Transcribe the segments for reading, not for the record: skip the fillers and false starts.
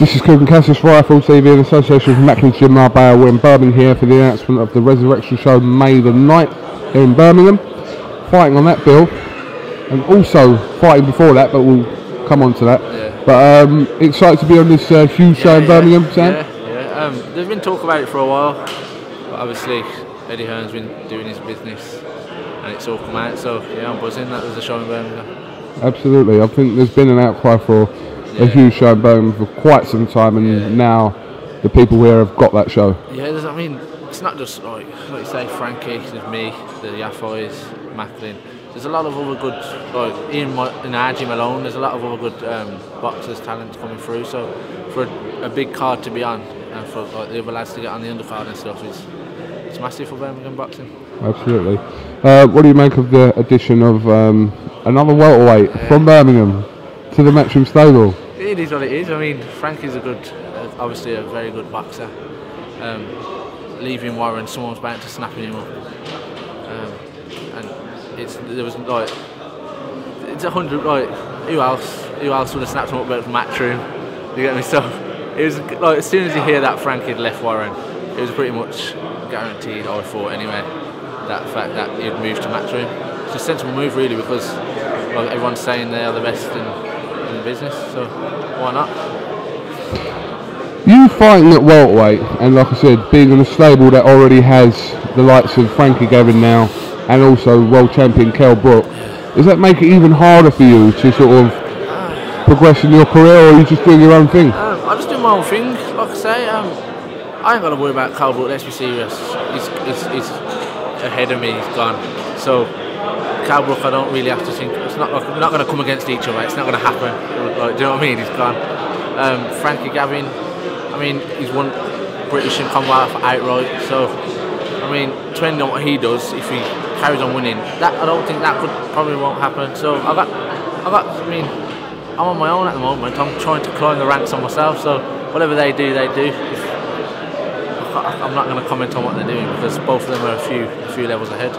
This is Coogan Cassius Rifle TV in association with Macklin Gym Marbella. We're in Birmingham here for the announcement of the Resurrection Show May the 9th here in Birmingham. Fighting on that bill, and also fighting before that, but we'll come on to that. Yeah. But excited to be on this huge show in Birmingham, Sam? Yeah. There's been talk about it for a while, but obviously Eddie Hearn's been doing his business and it's all come out, so yeah, I'm buzzing that there's a show in Birmingham. Absolutely. I think there's been an outcry for a huge show in Birmingham for quite some time, and now the people here have got that show. Yeah, I mean, it's not just like you say, Franky, there's me, the Yaffoys, Macklin. There's a lot of other good, like in our gym alone, there's a lot of other good boxers, talents coming through. So for a big card to be on, and for like, the other lads to get on the undercard and stuff, it's massive for Birmingham boxing. Absolutely. What do you make of the addition of another welterweight from Birmingham to the Matchroom stable? It is what it is. I mean, Franky's obviously a very good boxer. Leaving Warren, someone's bound to snapping him up. And there was like, it's 100, like, who else would have snapped him up better from Matchroom? You get me? So it was like, as soon as you hear that Franky had left Warren, it was pretty much guaranteed, I thought anyway, that fact that he'd moved to Matchroom. It's a sensible move really, because like, everyone's saying they are the best in the business, so why not? You fighting at welterweight, and like I said, being in a stable that already has the likes of Frankie Gavin now, and also world champion Kell Brook, does that make it even harder for you to sort of progress in your career, or are you just doing your own thing? I just do my own thing, like I say. I ain't got to worry about Kell Brook, let's be serious. He's ahead of me, he's gone. So Kell Brook, I don't really have to think. It's not like we're not going to come against each other. It's not going to happen. Like, do you know what I mean? He's gone. Frankie Gavin, I mean, he's won British and Commonwealth outright. So, I mean, depending on what he does, if he carries on winning, that I don't think that probably won't happen. So I mean, I'm on my own at the moment. I'm trying to climb the ranks on myself. So whatever they do, they do. I'm not going to comment on what they're doing, because both of them are a few levels ahead.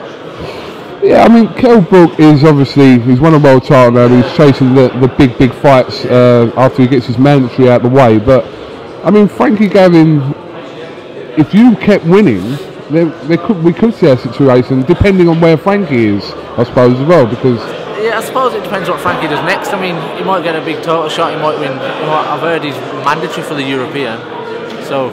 Yeah, I mean, Kell Brook is obviously, he's won a world title now, and he's chasing the big fights after he gets his mandatory out of the way. But, I mean, Frankie Gavin, if you kept winning, we could see a situation, depending on where Frankie is, I suppose, as well, because... Yeah, I suppose it depends what Frankie does next. I mean, he might get a big title shot, he might win. I've heard he's mandatory for the European, so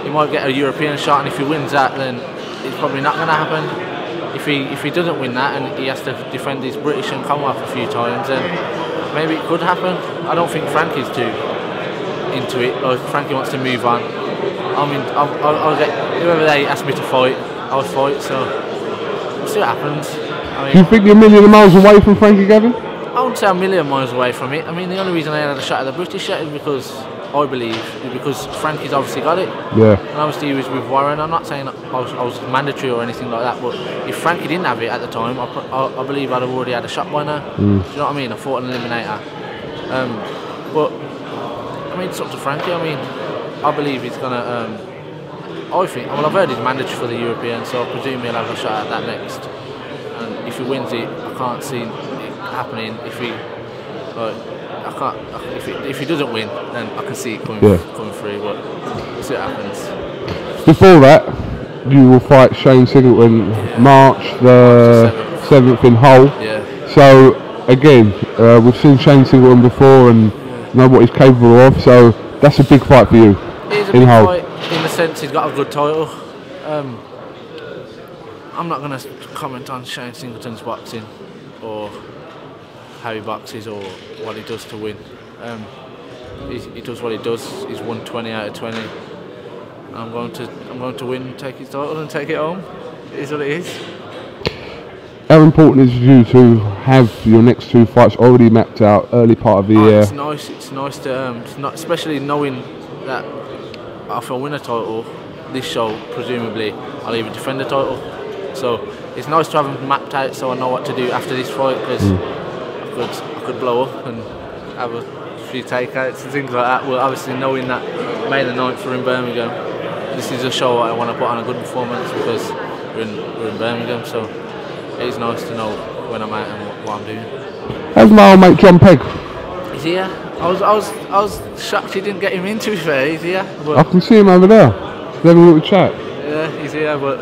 he might get a European shot, and if he wins that, then it's probably not going to happen. If he doesn't win that and he has to defend his British and Commonwealth a few times, then maybe it could happen. I don't think Frankie's too into it, or Frankie wants to move on. I mean, I'll get whoever they ask me to fight, I'll fight. So we'll see what happens. I mean, do you think you're a million miles away from Frankie Gavin? I wouldn't say a million miles away from it. I mean, the only reason I had a shot at the British shot is because Frankie's obviously got it. Yeah. And obviously he was with Warren. I'm not saying I was mandatory or anything like that, but if Frankie didn't have it at the time, I believe I'd have already had a shot by now. Do you know what I mean? I fought an eliminator. But I mean, it's up to Frankie. I mean, I believe he's gonna. I think. Well, I've heard he's mandatory for the European, so I presume he'll have a shot at that next. And if he wins it, I can't see it happening. If he, if he doesn't win, then I can see it coming through. But we'll see what happens. Before that, you will fight Shan Singleton March the 7th in Hull. Yeah. So again, we've seen Shan Singleton before and know what he's capable of. So that's a big fight for you. It is a big fight in the sense he's got a good title. I'm not going to comment on Shan Singleton's boxing or how he boxes or what he does to win. He does what he does. He's won 20 out of 20. I'm going to win, take his title and take it home. It is what it is. How important is it you to have your next two fights already mapped out early part of the year? It's nice. It's nice to, especially knowing that if I win a title, this show presumably I'll even defend the title. So it's nice to have them mapped out, so I know what to do after this fight, because I could blow up and have a few takeouts and things like that. Well, obviously knowing that May the 9th we're in Birmingham, this is a show I want to put on a good performance, because we're in Birmingham. So it's nice to know when I'm out and what I'm doing. How's my old mate John Pegg? Is he here? I was shocked he didn't get him in. To be fair, he's here. But I can see him over there. He's having a little chat. yeah, he's here, but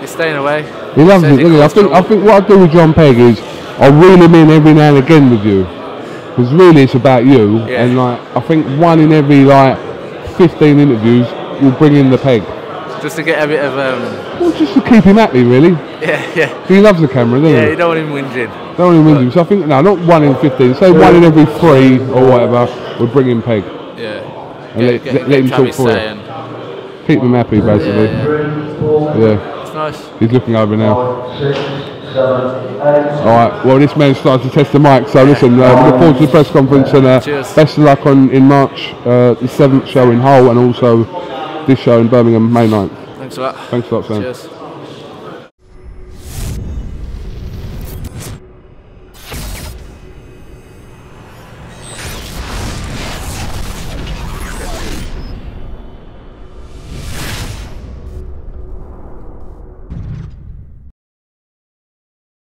he's staying away. He loves it, doesn't he? I think what I do with John Pegg is I reel him in every now and again with you, because really it's about you. Yeah. And like I think one in every like 15 interviews will bring in the Pegg. Just to get a bit of Well, just to keep him happy, really. yeah. He loves the camera, doesn't he? Yeah, you don't want him whinging. Don't want him whinging. So I think no, not one in 15. Say one in every 3 or whatever. We'll bring in Pegg. Yeah. And let him talk for you. Keep him happy, basically. Yeah. It's nice. He's looking over now. Alright, well this man starts to test the mic, so listen, we look forward to the press conference and best of luck in March, the 7th show in Hull and also this show in Birmingham, May 9th. Thanks a lot. Thanks a lot, Sam. Cheers.